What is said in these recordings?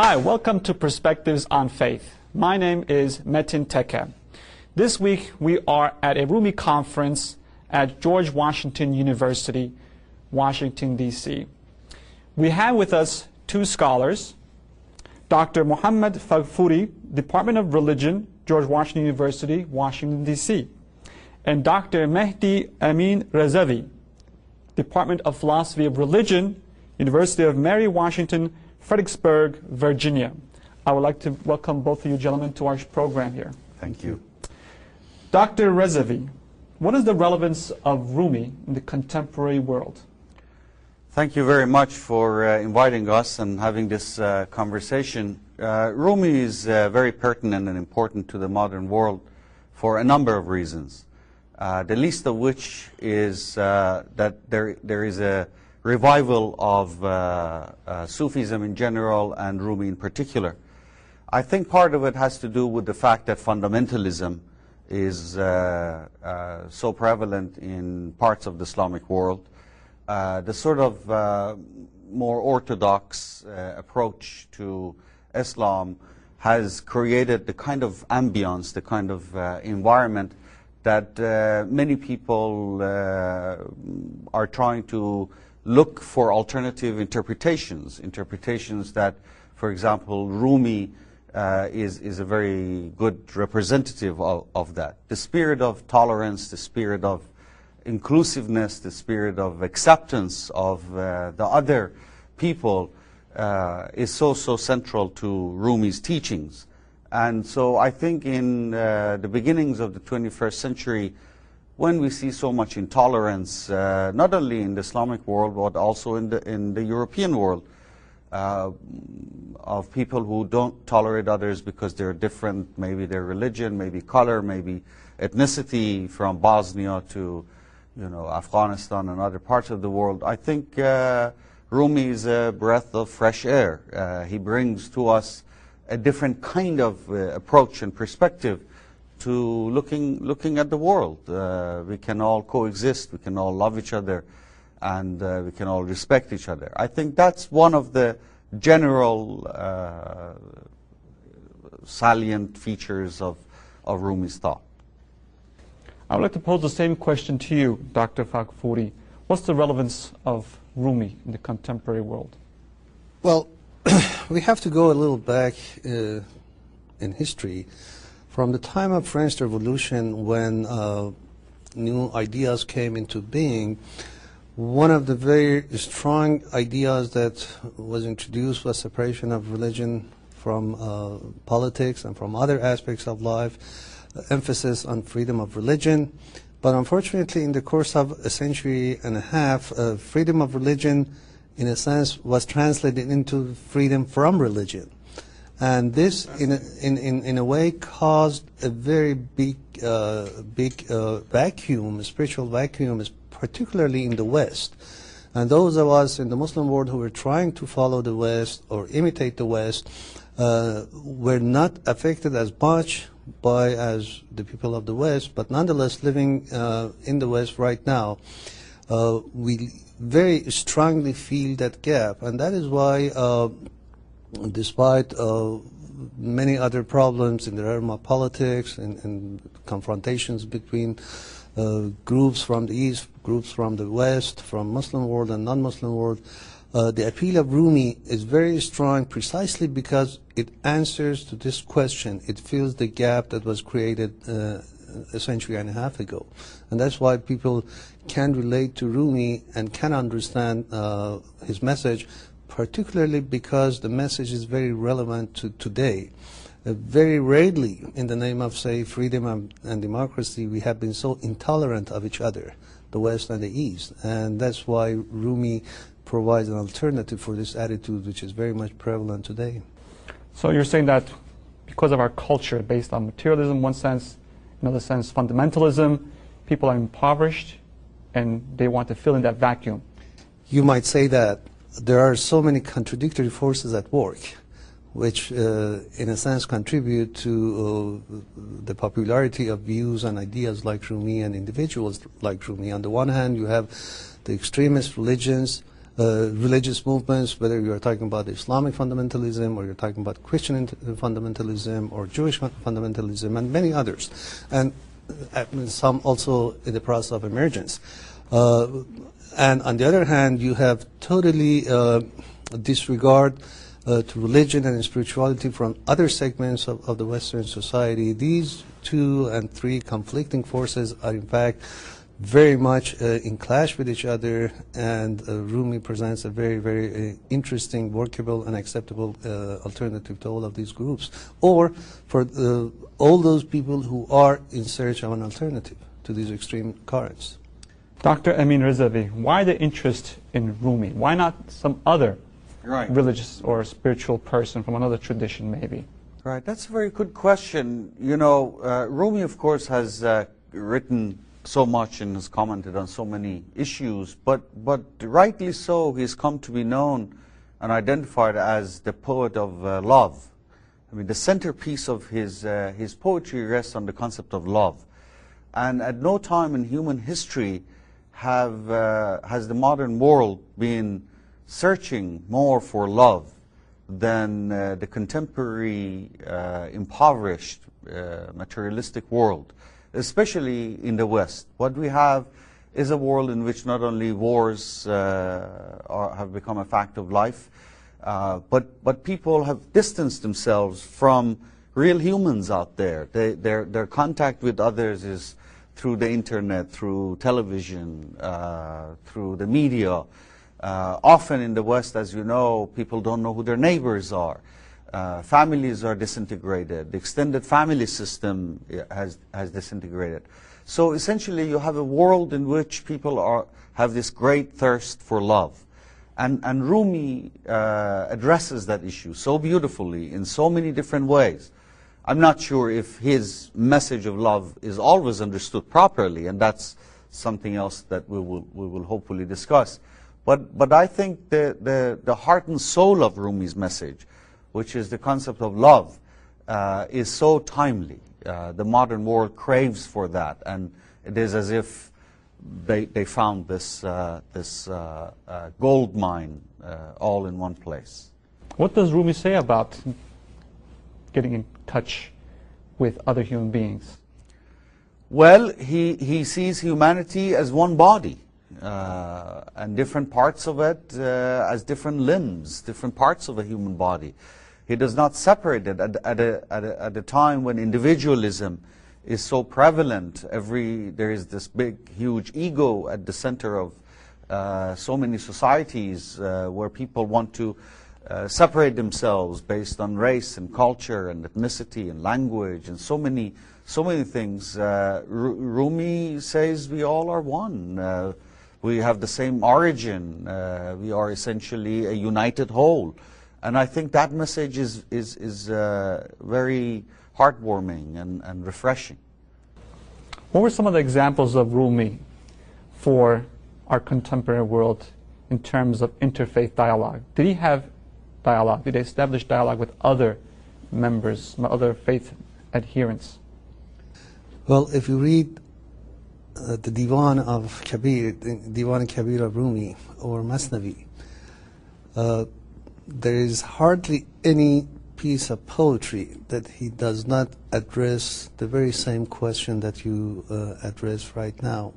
Hi, welcome to Perspectives on Faith. My name is Thie. This week we are at a Rumi conference at George Washington University, Washington, D.C. We have with us two scholars, Dr. Muḥammad Faghfoory, Department of Religion, George Washington University, Washington, D.C., and Dr. Mehdi Aminrazavi, Department of Philosophy of Religion, University of Mary Washington, Fredericksburg, Virginia. I would like to welcome both of you gentlemen to our program here. Thank you. Dr. Rضوی, what is the relevance of Rumi in the contemporary world? Thank you very much for inviting us and having this conversation. Rumi is very pertinent and important to the modern world for a number of reasons. The least of which is that there is a revival of Sufism in general and Rumi in particular. I think part of it has to do with the fact that fundamentalism is so prevalent in parts of the Islamic world. The sort of more orthodox approach to Islam has created the kind of ambience, the kind of environment that many people are trying to look for alternative interpretations that, for example, Rumi is a very good representative of that. The spirit of tolerance, the spirit of inclusiveness, the spirit of acceptance of the other people is so central to Rumi's teachings. And so I think in the beginnings of the 21st century, when we see so much intolerance, not only in the Islamic world, but also in the European world, of people who don't tolerate others because they're different, maybe their religion, maybe color, maybe ethnicity, from Bosnia to Afghanistan and other parts of the world. I think Rumi is a breath of fresh air. He brings to us a different kind of approach and perspective to looking at the world. We can all coexist, we can all love each other, and we can all respect each other. I think that's one of the general salient features of Rumi's thought. I would like to pose the same question to you, Dr. Faghfoory. What's the relevance of Rumi in the contemporary world? Well, we have to go a little back in history. From the time of French Revolution, when new ideas came into being, one of the very strong ideas that was introduced was separation of religion from politics and from other aspects of life, emphasis on freedom of religion. But unfortunately, in the course of a century and a half, freedom of religion, in a sense, was translated into freedom from religion. And this, in a way, caused a very big vacuum, a spiritual vacuum, particularly in the West. And those of us in the Muslim world who were trying to follow the West or imitate the West were not affected as much as the people of the West, but nonetheless living in the West right now, we very strongly feel that gap. And that is why despite many other problems in the realm of politics and confrontations between groups from the East, groups from the West, from Muslim world and non-Muslim world, the appeal of Rumi is very strong precisely because it answers to this question. It fills the gap that was created a century and a half ago. And that's why people can relate to Rumi and can understand his message, particularly because the message is very relevant to today. Very rarely, in the name of, say, freedom and democracy, we have been so intolerant of each other, the West and the East. And that's why Rumi provides an alternative for this attitude, which is very much prevalent today. So you're saying that because of our culture based on materialism in one sense, in another sense fundamentalism, people are impoverished and they want to fill in that vacuum. You might say that. There are so many contradictory forces at work, which in a sense contribute to the popularity of views and ideas like Rumi and individuals like Rumi. On the one hand, you have the extremist religions religious movements, whether you're talking about Islamic fundamentalism or you're talking about Christian fundamentalism or Jewish fundamentalism and many others, and some also in the process of emergence. And on the other hand, you have totally disregard to religion and spirituality from other segments of the Western society. These two and three conflicting forces are in fact very much in clash with each other, and Rumi presents a very, very interesting, workable and acceptable alternative to all of these groups, or for all those people who are in search of an alternative to these extreme currents. Dr. Aminrazavi, why the interest in Rumi? Why not some other religious or spiritual person from another tradition, maybe? Right, that's a very good question. You know, Rumi, of course, has written so much and has commented on so many issues, but rightly so, he's come to be known and identified as the poet of love. I mean, the centerpiece of his poetry rests on the concept of love. And at no time in human history has the modern world been searching more for love than the contemporary impoverished materialistic world, especially in the West. What we have is a world in which not only wars have become a fact of life, but people have distanced themselves from real humans out there. Their contact with others is through the internet, through television, through the media. Often in the West, as you know, people don't know who their neighbors are. Families are disintegrated. The extended family system has disintegrated. So essentially you have a world in which people have this great thirst for love. And Rumi addresses that issue so beautifully in so many different ways. I'm not sure if his message of love is always understood properly, and that's something else that we will hopefully discuss. But I think the heart and soul of Rumi's message, which is the concept of love, is so timely. The modern world craves for that, and it is as if they found this gold mine all in one place. What does Rumi say about getting in touch with other human beings? Well, he sees humanity as one body, and different parts of it as different limbs, different parts of a human body. He does not separate it at a time when individualism is so prevalent. There is this big, huge ego at the center of so many societies where people want to separate themselves based on race and culture and ethnicity and language and so many things. Rumi says we all are one. We have the same origin. We are essentially a united whole. And I think that message is very heartwarming and refreshing. What were some of the examples of Rumi for our contemporary world in terms of interfaith dialogue? Did he have dialogue? Did he establish dialogue with other members, other faith adherents? Well, if you read the Divan of Kabir, Divan Kabir of Rumi, or Masnavi, there is hardly any piece of poetry that he does not address the very same question that you address right now.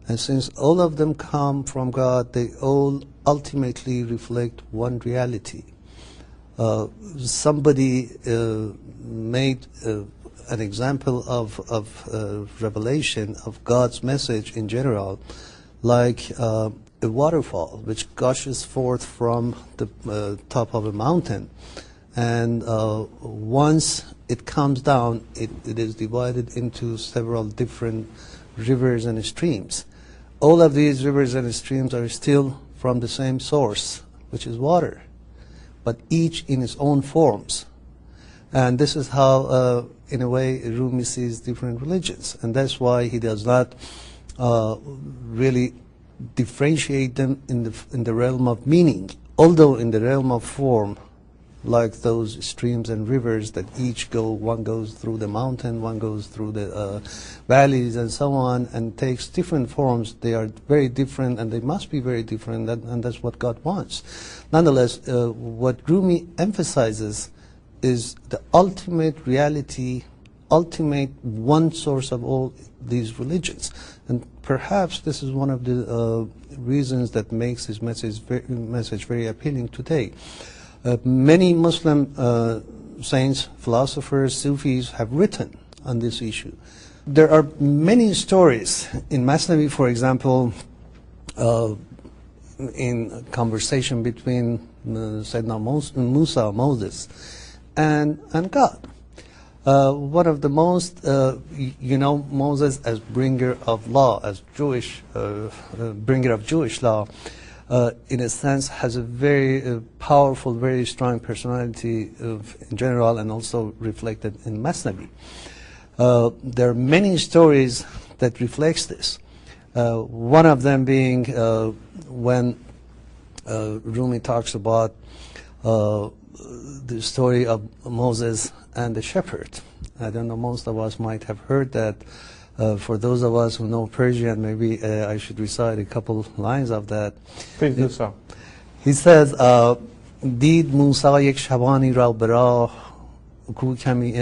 And since all of them come from God, they all ultimately reflect one reality. Somebody made an example of revelation of God's message in general, like a waterfall which gushes forth from the top of a mountain, and once it comes down, it is divided into several different rivers and streams. All of these rivers and streams are still from the same source, which is water, but each in its own forms. And this is how, in a way, Rumi sees different religions, and that's why he does not really differentiate them in the realm of meaning, although in the realm of form like those streams and rivers that each one goes through the mountain, one goes through the valleys and so on, and takes different forms. They are very different, and they must be very different, and that's what God wants. Nonetheless, what Rumi emphasizes is the ultimate reality, ultimate one source of all these religions. And perhaps this is one of the reasons that makes his message very appealing today. Many Muslim saints, philosophers, Sufis have written on this issue. There are many stories in Masnavi, for example, in conversation between Sayyidina Musa, Moses, and God. One of the most, Moses as bringer of law, as Jewish, bringer of Jewish law, in a sense has a very powerful, very strong personality in general, and also reflected in Masnavi. There are many stories that reflects this. One of them being when Rumi talks about the story of Moses and the shepherd. I don't know, most of us might have heard that. For those of us who know Persian, maybe I should recite a couple lines of that. Please do so. He says, دید موسی یک شبانی را به راه کو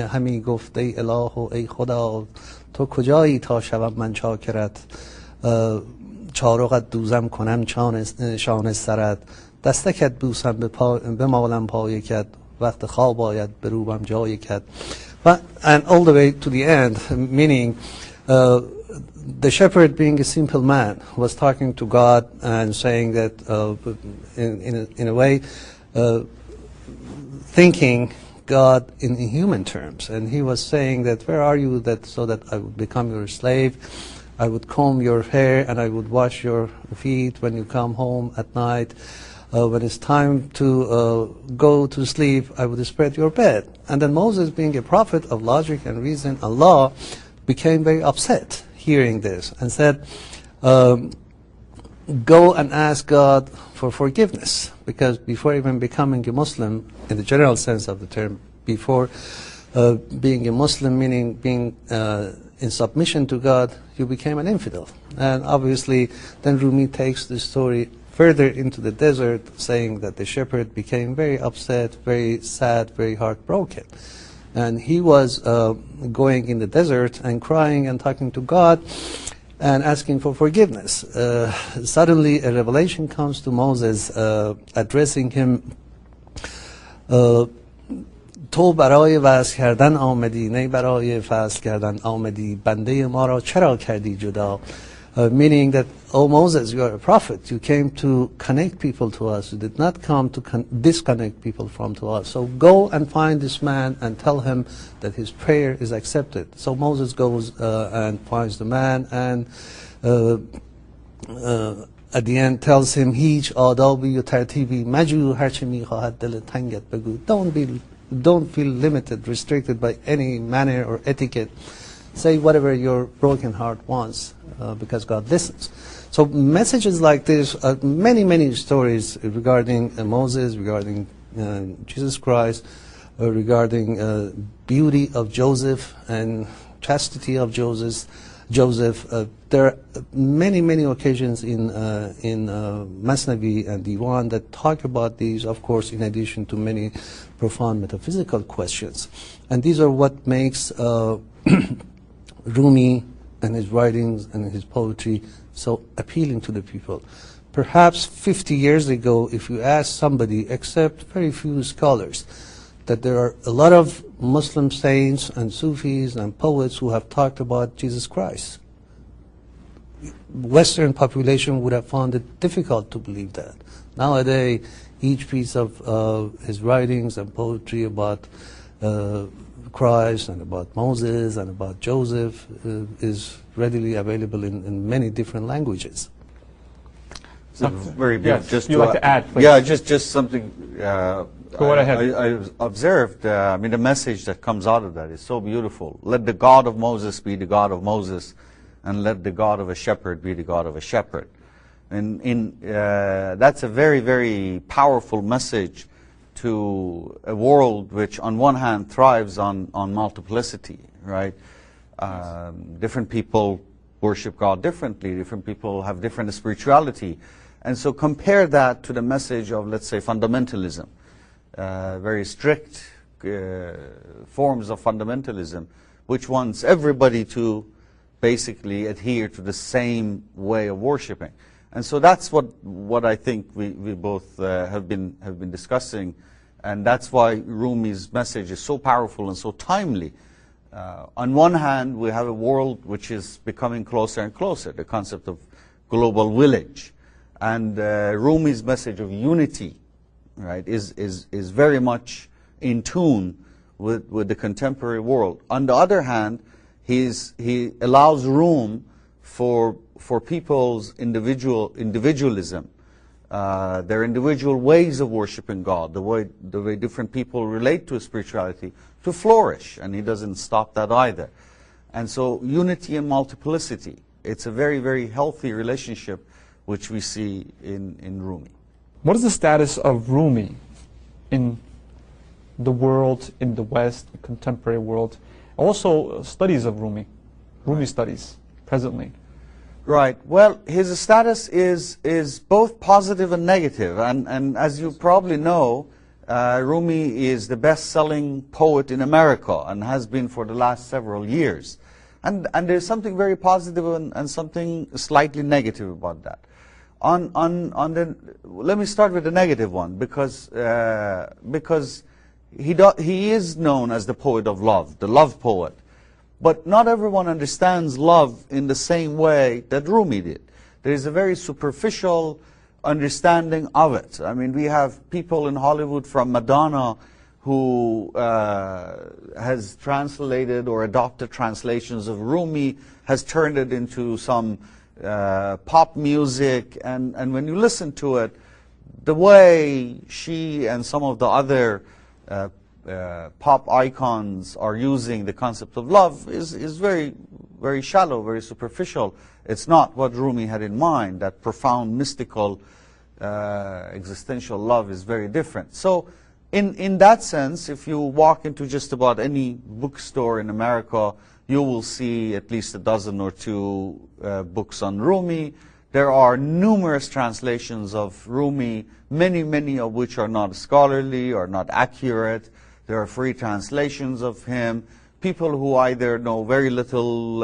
همی گفت ای اله و ای خدا تو کجایی تا شبم من چاکرت چارقت دوزم کنم شان سرت دستکت بوسم به مالم پای کت وقت خواب آید بروبم جای کت. And all the way to the end, meaning the shepherd, being a simple man, was talking to God and saying that in a way thinking God in human terms, and he was saying that where are you, that so that I would become your slave, I would comb your hair and I would wash your feet when you come home at night. When it's time to go to sleep, I would spread your bed. And then Moses, being a prophet of logic and reason and law, became very upset hearing this and said, go and ask God for forgiveness. Because before even becoming a Muslim, in the general sense of the term, before being a Muslim, meaning being in submission to God, you became an infidel. And obviously, then Rumi takes the story further into the desert, saying that the shepherd became very upset, very sad, very heartbroken. And he was going in the desert and crying and talking to God and asking for forgiveness. Suddenly a revelation comes to Moses addressing him, تو برای وصل کردن آمدی نه برای فصل کردن آمدی بنده ما را چرا کردی جدا. Meaning that, oh Moses, you are a prophet. You came to connect people to us. You did not come to disconnect people from to us. So go and find this man and tell him that his prayer is accepted. So Moses goes and finds the man and at the end tells him, هیچ آدابی و ترتیبی مجو هرچه میخواهد دل تنگت بگو. Don't feel limited, restricted by any manner or etiquette. Say whatever your broken heart wants, because God listens. So messages like this, many stories regarding Moses, regarding Jesus Christ, regarding beauty of Joseph and chastity of Joseph. There are many occasions in Masnavi and Diwan that talk about these, of course, in addition to many profound metaphysical questions. And these are what makes Rumi and his writings and his poetry so appealing to the people. Perhaps 50 years ago, if you ask somebody, except very few scholars, that there are a lot of Muslim saints and Sufis and poets who have talked about Jesus Christ, Western population would have found it difficult to believe that. Nowadays, each piece of his writings and poetry about Christ and about Moses and about Joseph is readily available in many different languages. So very beautiful. Yes, just you'd like to add, please. Yeah, just something. Go right ahead. I observed. The message that comes out of that is so beautiful. Let the God of Moses be the God of Moses, and let the God of a shepherd be the God of a shepherd. And that's a very powerful message to a world which on one hand thrives on multiplicity, right? Different people worship God differently, different people have different spirituality. And so compare that to the message of, let's say, fundamentalism, very strict forms of fundamentalism, which wants everybody to basically adhere to the same way of worshiping. And so that's what I think we both have been discussing, and that's why Rumi's message is so powerful and so timely. On one hand, we have a world which is becoming closer and closer, the concept of global village. And Rumi's message of unity, right, is very much in tune with the contemporary world. On the other hand, he allows room for people's individualism, their individual ways of worshiping God, the way different people relate to spirituality, to flourish, and he doesn't stop that either. And so unity and multiplicity, it's a very, very healthy relationship which we see in Rumi. What is the status of Rumi in the world, in the West, the contemporary world? Also studies of Rumi studies presently. Right. Well, his status is both positive and negative. And as you probably know, Rumi is the best-selling poet in America and has been for the last several years. And there's something very positive and something slightly negative about that. Let me start with the negative one, because he is known as the poet of love, the love poet. But not everyone understands love in the same way that Rumi did. There is a very superficial understanding of it. I mean, we have people in Hollywood, from Madonna, who has translated or adopted translations of Rumi, has turned it into some pop music, and when you listen to it, the way she and some of the other pop icons are using the concept of love is very, very shallow, very superficial. It's not what Rumi had in mind. That profound, mystical, existential love is very different. So in that sense, if you walk into just about any bookstore in America, you will see at least a dozen or two books on Rumi. There are numerous translations of Rumi, many of which are not scholarly or not accurate. There are free translations of him. People who either know very little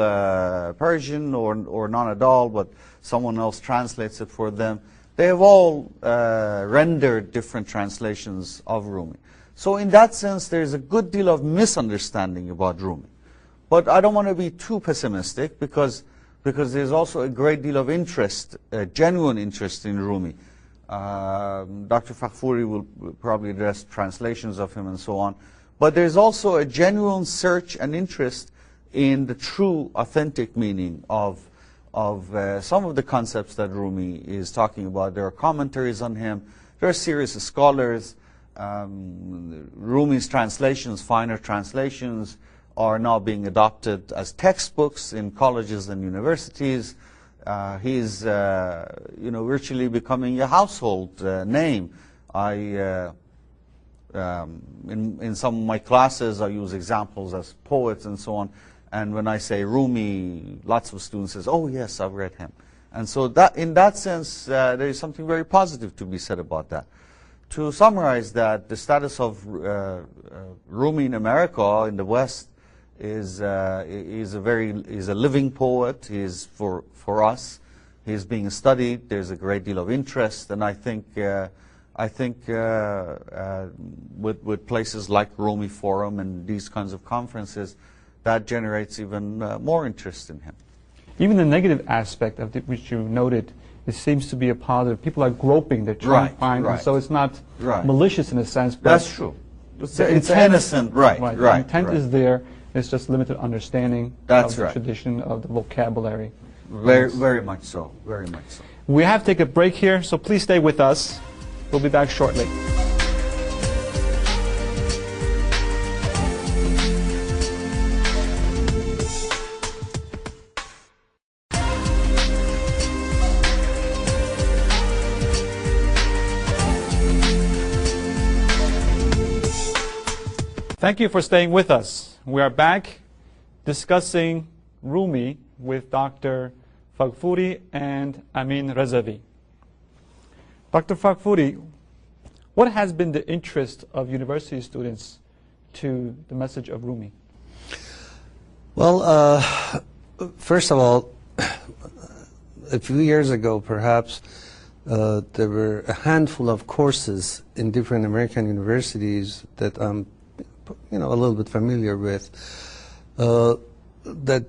Persian or none at all, but someone else translates it for them. They have all rendered different translations of Rumi. So in that sense, there's a good deal of misunderstanding about Rumi. But I don't want to be too pessimistic, because there's also a great deal of interest, genuine interest in Rumi. Dr. Faghfoory will probably address translations of him and so on. But there's also a genuine search and interest in the true, authentic meaning of some of the concepts that Rumi is talking about. There are commentaries on him. There are serious scholars. Rumi's translations, finer translations, are now being adopted as textbooks in colleges and universities. He's virtually becoming a household name. In some of my classes, I use examples as poets and so on. And when I say Rumi, lots of students say, "Oh yes, I've read him." And so that, in that sense, there is something very positive to be said about that. To summarize that, the status of Rumi in America, in the West, is a living poet. He is for us. He is being studied. There's a great deal of interest, and I think with places like Rumi Forum and these kinds of conferences, that generates even more interest in him. Even the negative aspect of it, which you noted, it seems to be a positive. People are groping, they're trying to find, and so it's not malicious in a sense. But that's true. It's innocent, right. The intent is there. It's just limited understanding of the tradition, of the vocabulary. Very much so. Very much so. We have to take a break here, so please stay with us. We'll be back shortly. Thank you for staying with us. We are back discussing Rumi with Dr. Faghfoory and Aminrazavi. Dr. Faghfoory, what has been the interest of university students to the message of Rumi? Well, first of all, a few years ago, perhaps, there were a handful of courses in different American universities that I'm, a little bit familiar with, that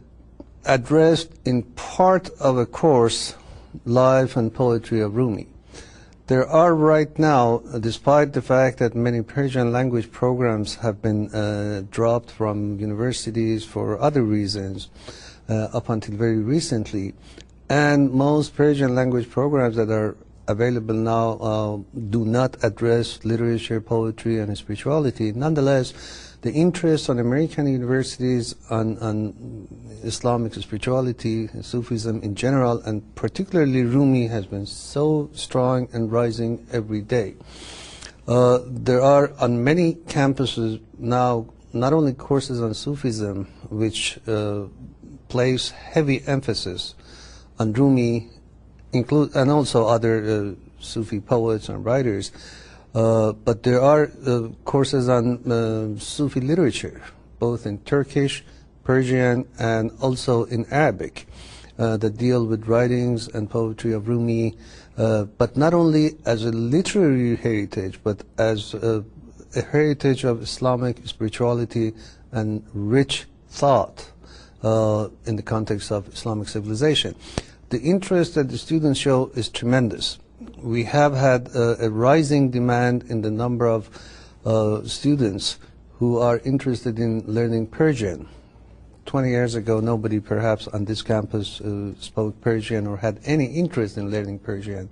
addressed in part of a course life and poetry of Rumi. There are right now, despite the fact that many Persian language programs have been dropped from universities for other reasons up until very recently, and most Persian language programs that are available now do not address literature, poetry, and spirituality. Nonetheless, the interest on American universities on Islamic spirituality, Sufism in general, and particularly Rumi, has been so strong and rising every day. There are on many campuses now not only courses on Sufism, which place heavy emphasis on Rumi, and also other Sufi poets and writers, but there are courses on Sufi literature, both in Turkish, Persian, and also in Arabic, that deal with writings and poetry of Rumi, but not only as a literary heritage, but as a heritage of Islamic spirituality and rich thought in the context of Islamic civilization. The interest that the students show is tremendous. We have had a rising demand in the number of students who are interested in learning Persian. 20 years ago, nobody perhaps on this campus spoke Persian or had any interest in learning Persian.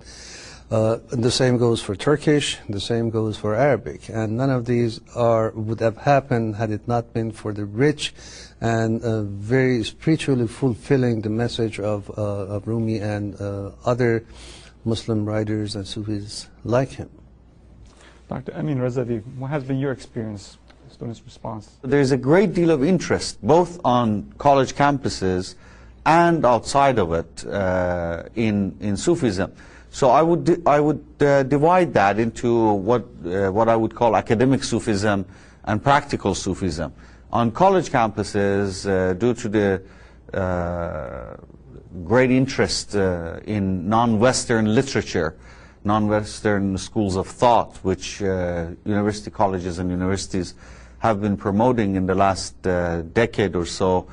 The same goes for Turkish, the same goes for Arabic, and none of these would have happened had it not been for the rich and very spiritually fulfilling the message of Rumi and other Muslim writers and Sufis like him. Dr. Aminrazavi, what has been your experience, students' response? There's a great deal of interest, both on college campuses and outside of it, in Sufism. So I would divide that into what I would call academic Sufism and practical Sufism. On college campuses, due to the great interest in non-Western literature, non-Western schools of thought, which university colleges and universities have been promoting in the last decade or so,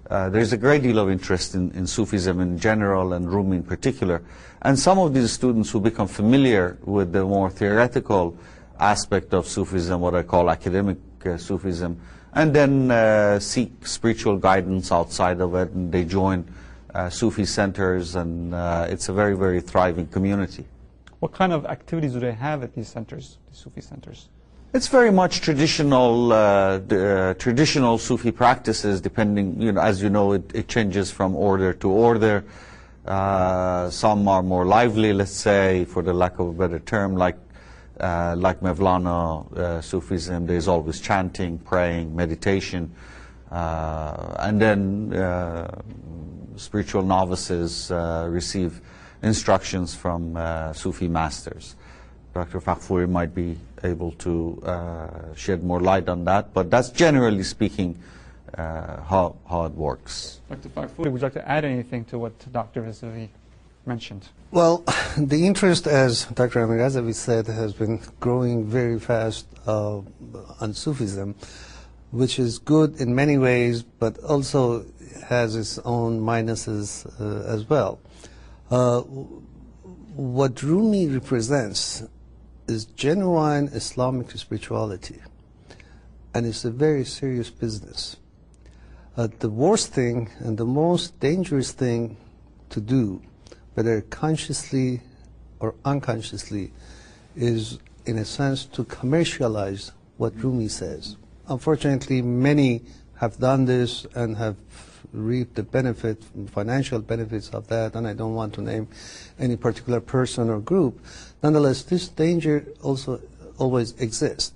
there's a great deal of interest in Sufism in general and Rumi in particular. And some of these students who become familiar with the more theoretical aspect of Sufism, what I call academic Sufism, and then seek spiritual guidance outside of it, and they join Sufi centers, and it's a very, very thriving community. What kind of activities do they have at these centers, these Sufi centers? It's very much traditional, traditional Sufi practices, depending, as you know, it changes from order to order. Some are more lively, let's say, for the lack of a better term, like Mevlana Sufism. There's always chanting, praying, meditation, and then spiritual novices receive instructions from Sufi masters. Dr. Faghfoory might be able to shed more light on that, but that's generally speaking how it works. Dr. Faghfoory, would you like to add anything to what Dr. Rضوی mentioned? Well, the interest, as Dr. Aminrazavi said, has been growing very fast on Sufism, which is good in many ways, but also has its own minuses as well. What Rumi represents is genuine Islamic spirituality, and it's a very serious business. The worst thing and the most dangerous thing to do, whether consciously or unconsciously, is in a sense to commercialize what Rumi says. Unfortunately, many have done this and have reaped the benefit, financial benefits of that, and I don't want to name any particular person or group. Nonetheless, this danger also always exists.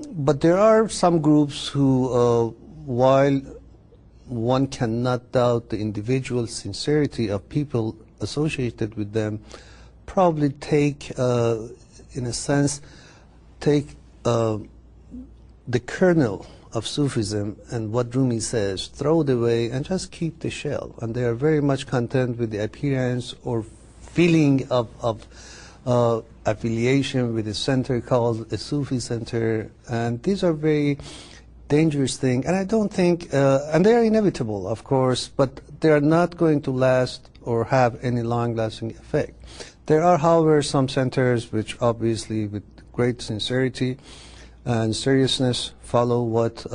but there are some groups who, while one cannot doubt the individual sincerity of people associated with them, probably take, in a sense, take the kernel of Sufism and what Rumi says, throw it away and just keep the shell. And they are very much content with the appearance or feeling of affiliation with a center called a Sufi center. And these are very dangerous thing, and I don't think, and they are inevitable, of course, but they are not going to last or have any long-lasting effect. There are, however, some centers which obviously with great sincerity and seriousness follow what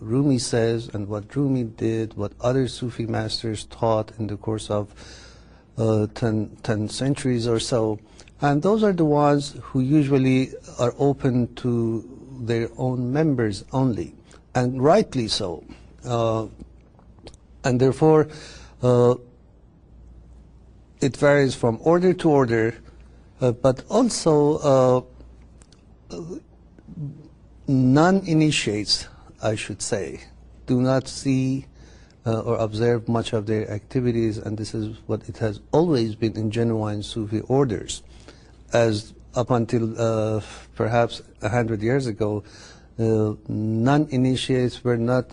Rumi says and what Rumi did, what other Sufi masters taught in the course of 10 centuries or so. And those are the ones who usually are open to their own members only. And rightly so, and therefore it varies from order to order, but also non-initiates, I should say, do not see or observe much of their activities, and this is what it has always been in genuine Sufi orders, as up until perhaps 100 years ago. Non-initiates were not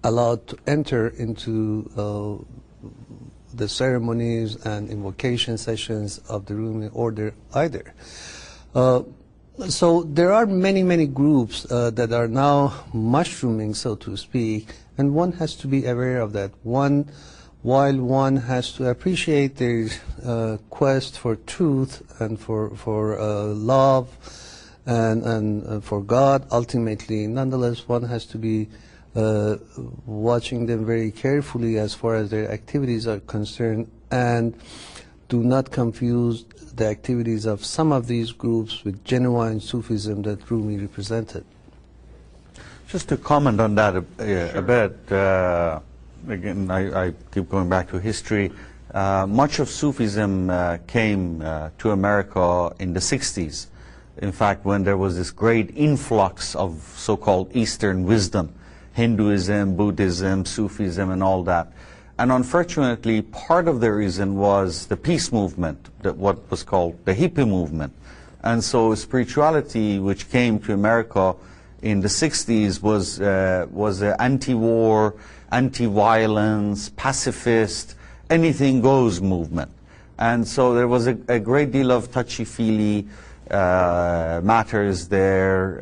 allowed to enter into the ceremonies and invocation sessions of the Rumi order either. So there are many groups that are now mushrooming, so to speak, and one has to be aware of that. While one has to appreciate their quest for truth and for love, and for God, ultimately, nonetheless, one has to be watching them very carefully as far as their activities are concerned, and do not confuse the activities of some of these groups with genuine Sufism that Rumi represented. Just to comment on that a bit, again, I keep going back to history. Much of Sufism came to America in the 60s. In fact, when there was this great influx of so-called Eastern wisdom, Hinduism, Buddhism, Sufism, and all that. And unfortunately, part of the reason was the peace movement, what was called the hippie movement. And so spirituality, which came to America in the 60s, was an anti-war, anti-violence, pacifist, anything goes movement. And so there was a great deal of touchy-feely matters there,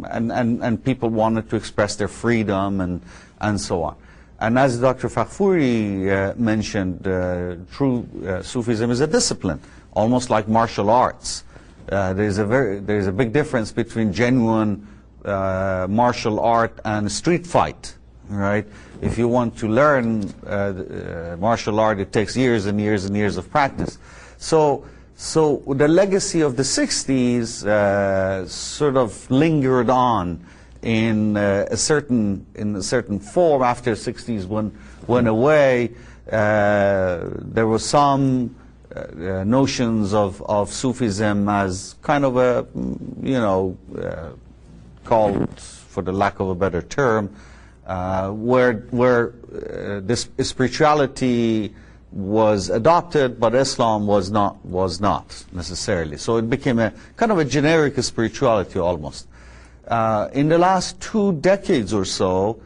and people wanted to express their freedom and so on. And as Dr. Faghfoory mentioned, true Sufism is a discipline, almost like martial arts. There's a big difference between genuine martial art and street fight, right? If you want to learn martial art, it takes years and years and years of practice. So the legacy of the 60s sort of lingered on in a certain form after the 60s went away. There were some notions of Sufism as kind of a, called, for the lack of a better term, where this spirituality was adopted, but Islam was not necessarily. So it became a kind of a generic spirituality almost. In the last 2 decades or so,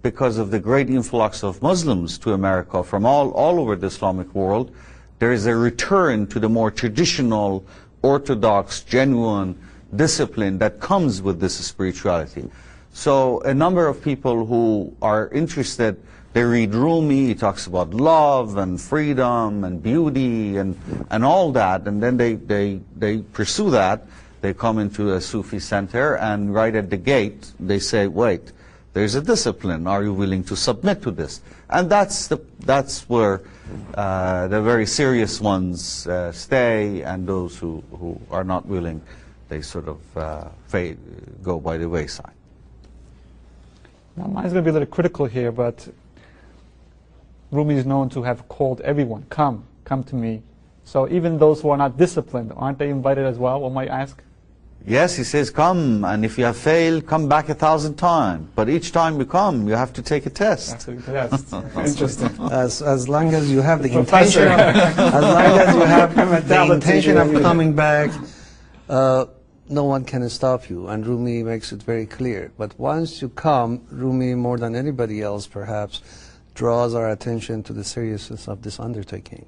because of the great influx of Muslims to America from all over the Islamic world, there is a return to the more traditional, orthodox, genuine discipline that comes with this spirituality. So a number of people who are interested, they read Rumi, he talks about love and freedom and beauty and all that, and then they pursue that. They come into a Sufi center, and right at the gate they say, wait, there's a discipline, are you willing to submit to this? And that's where the very serious ones stay, and those who are not willing, they sort of go by the wayside. Now, mine's going to be a little critical here, but Rumi is known to have called everyone, come to me. So even those who are not disciplined, aren't they invited as well, one might ask? Yes, he says, come, and if you have failed, come back 1,000 times. But each time you come, you have to take a test. Interesting. As long as you have the intention, as long as you have the intention of coming back, no one can stop you. And Rumi makes it very clear. But once you come, Rumi, more than anybody else perhaps, draws our attention to the seriousness of this undertaking.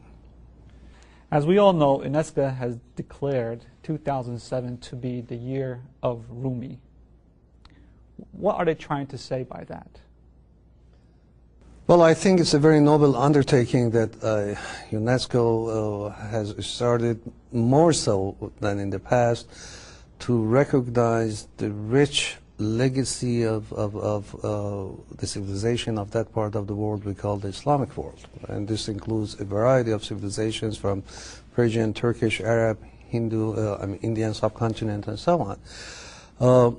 As we all know, UNESCO has declared 2007 to be the year of Rumi. What are they trying to say by that? Well, I think it's a very noble undertaking that UNESCO has started, more so than in the past, to recognize the rich legacy of the civilization of that part of the world we call the Islamic world. And this includes a variety of civilizations from Persian, Turkish, Arab, Hindu, Indian subcontinent, and so on.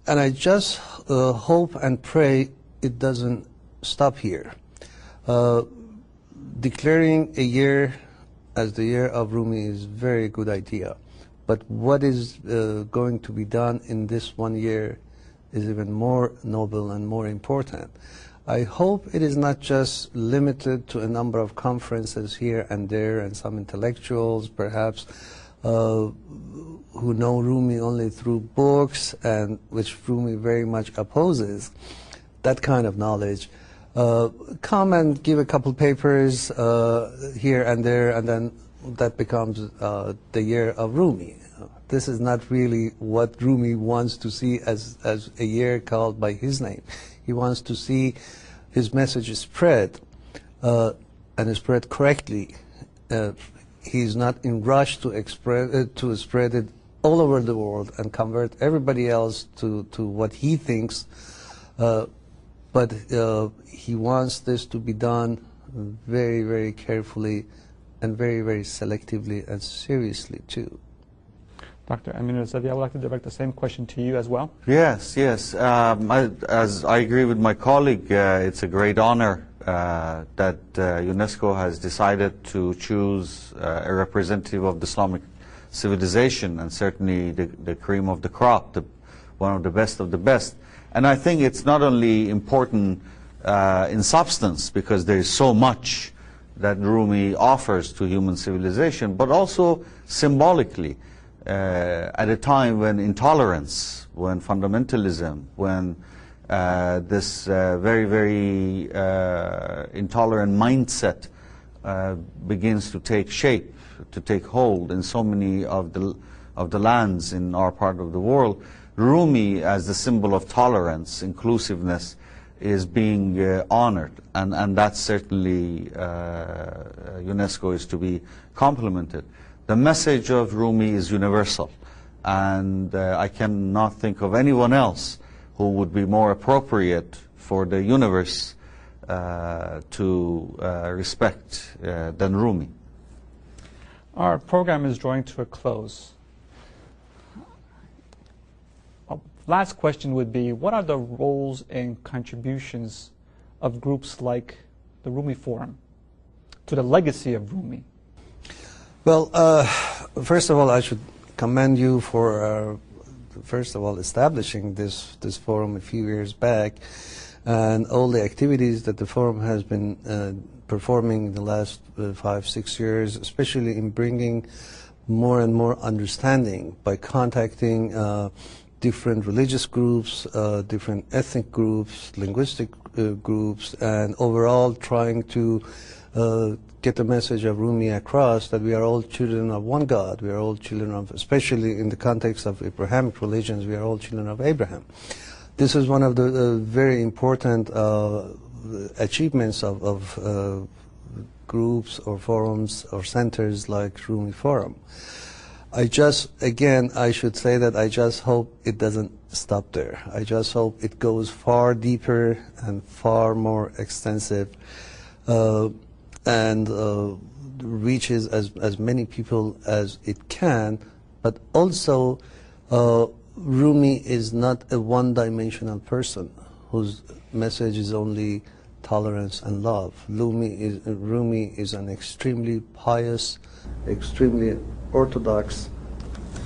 And I just hope and pray it doesn't stop here. Declaring a year as the year of Rumi is a very good idea. But what is going to be done in this 1 year is even more noble and more important. I hope it is not just limited to a number of conferences here and there and some intellectuals perhaps who know Rumi only through books, and which Rumi very much opposes, that kind of knowledge. Come and give a couple papers here and there, and then that becomes the year of Rumi. This is not really what Rumi wants to see as a year called by his name. He wants to see his message spread, and spread correctly. He's not in rush to spread it all over the world and convert everybody else to what he thinks, but he wants this to be done very, very carefully and very, very selectively and seriously too. Dr. Aminrazavi, I would like to direct the same question to you as well. Yes, yes. As I agree with my colleague, it's a great honor that UNESCO has decided to choose a representative of the Islamic civilization, and certainly the cream of the crop, one of the best. And I think it's not only important in substance, because there is so much that Rumi offers to human civilization, but also symbolically. At a time when intolerance, when fundamentalism, when this very, very intolerant mindset begins to take shape, to take hold in so many of the lands in our part of the world, Rumi, as the symbol of tolerance, inclusiveness, is being honored, and that certainly UNESCO is to be complimented. The message of Rumi is universal, and I cannot think of anyone else who would be more appropriate for the universe to respect than Rumi. Our program is drawing to a close. Last question would be, what are the roles and contributions of groups like the Rumi Forum to the legacy of Rumi? Well, first of all, I should commend you for, first of all, establishing this forum a few years back, and all the activities that the forum has been performing in the last 5-6 years, especially in bringing more and more understanding by contacting different religious groups, different ethnic groups, linguistic groups, and overall trying to get the message of Rumi across, that we are all children of one God. We are all children of, especially in the context of Abrahamic religions, we are all children of Abraham. This is one of the very important achievements of groups or forums or centers like Rumi Forum. I should say that I just hope it doesn't stop there. I just hope it goes far deeper and far more extensive, and reaches as many people as it can. But also, Rumi is not a one-dimensional person whose message is only tolerance and love. Rumi is an extremely pious, extremely orthodox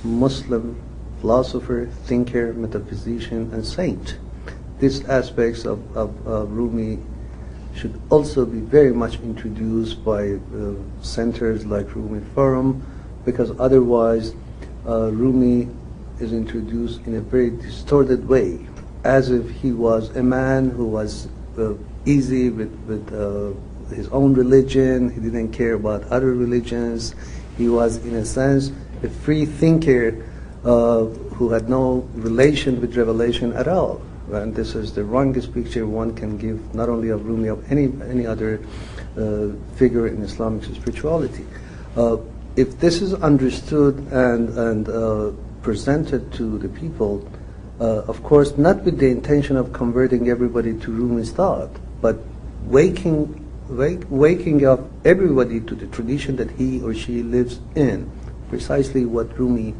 Muslim philosopher, thinker, metaphysician, and saint. These aspects of Rumi should also be very much introduced by centers like Rumi Forum, because otherwise Rumi is introduced in a very distorted way, as if he was a man who was easy with his own religion. He didn't care about other religions. He was, in a sense, a free thinker who had no relation with revelation at all. And this is the wrongest picture one can give, not only of Rumi, of any other figure in Islamic spirituality. If this is understood and presented to the people, of course, not with the intention of converting everybody to Rumi's thought, but waking up everybody to the tradition that he or she lives in, precisely what Rumi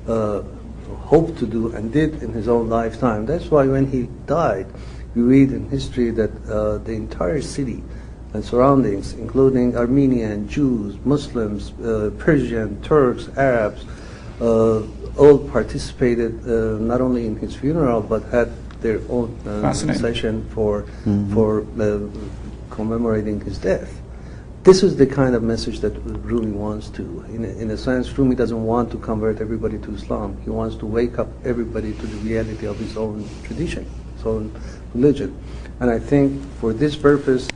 hoped to do and did in his own lifetime. That's why when he died, we read in history that the entire city and surroundings, including Armenian, Jews, Muslims, Persian, Turks, Arabs, all participated not only in his funeral but had their own session for commemorating his death. This is the kind of message that Rumi wants to. In a sense, Rumi doesn't want to convert everybody to Islam. He wants to wake up everybody to the reality of his own tradition, his own religion. And I think for this purpose,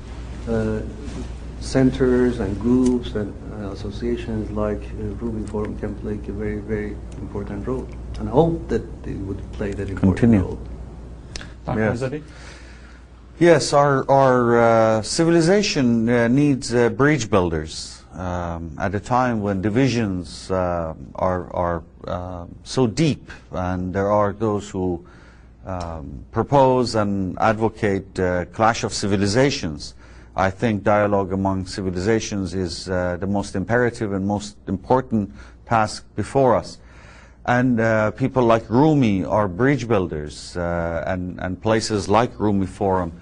centers and groups and associations like Rumi Forum can play a very, very important role. And I hope that they would play that important role. Yes. Yes, our civilization needs bridge builders at a time when divisions are so deep, and there are those who propose and advocate clash of civilizations. I think dialogue among civilizations is the most imperative and most important task before us. And people like Rumi are bridge builders, and places like Rumi Forum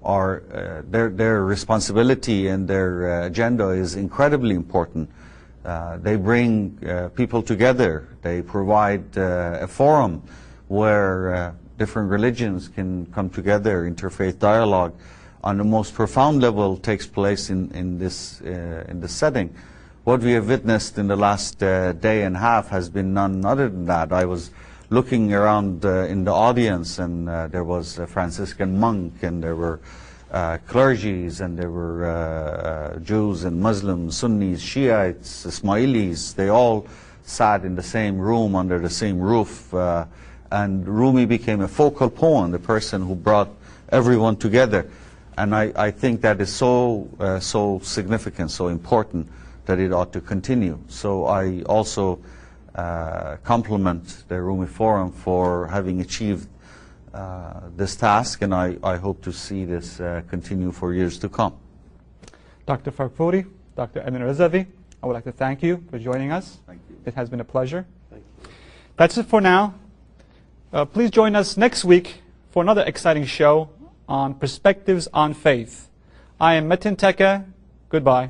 are their responsibility and their agenda is incredibly important. They bring people together. They provide a forum where different religions can come together. Interfaith dialogue on the most profound level takes place in this setting. What we have witnessed in the last day and a half has been none other than that. I was looking around in the audience, and there was a Franciscan monk, and there were clergies, and there were Jews and Muslims, Sunnis, Shiites, Ismailis. They all sat in the same room under the same roof, and Rumi became a focal point, the person who brought everyone together. And I think that is so significant, so important, that it ought to continue. So I also compliment the Rumi Forum for having achieved this task, and I hope to see this continue for years to come. Dr. Faghfoory, Dr. Aminrazavi, I would like to thank you for joining us. Thank you. It has been a pleasure. Thank you. That's it for now. Please join us next week for another exciting show on Perspectives on Faith. I am Metin Teke. Goodbye.